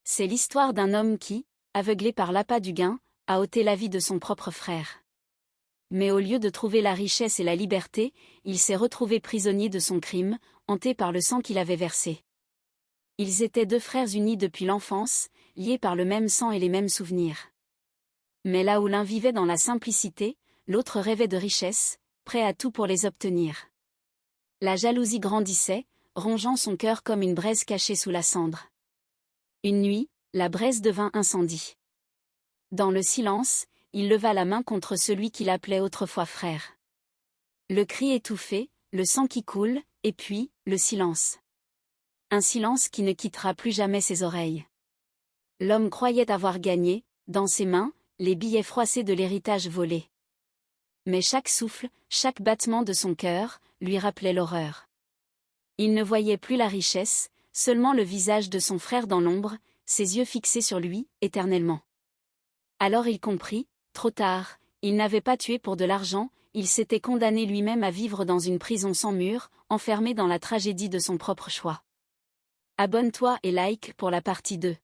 C'est l'histoire d'un homme qui, aveuglé par l'appât du gain, a ôté la vie de son propre frère. Mais au lieu de trouver la richesse et la liberté, il s'est retrouvé prisonnier de son crime, hanté par le sang qu'il avait versé. Ils étaient deux frères unis depuis l'enfance, liés par le même sang et les mêmes souvenirs. Mais là où l'un vivait dans la simplicité, l'autre rêvait de richesse, prêt à tout pour les obtenir. La jalousie grandissait, rongeant son cœur comme une braise cachée sous la cendre. Une nuit, la braise devint incendie. Dans le silence, il leva la main contre celui qu'il appelait autrefois frère. Le cri étouffé, le sang qui coule, et puis, le silence. Un silence qui ne quittera plus jamais ses oreilles. L'homme croyait avoir gagné, dans ses mains, les billets froissés de l'héritage volé. Mais chaque souffle, chaque battement de son cœur, lui rappelait l'horreur. Il ne voyait plus la richesse, seulement le visage de son frère dans l'ombre, ses yeux fixés sur lui, éternellement. Alors il comprit, trop tard, il n'avait pas tué pour de l'argent, il s'était condamné lui-même à vivre dans une prison sans mur, enfermé dans la tragédie de son propre choix. Abonne-toi et like pour la partie 2.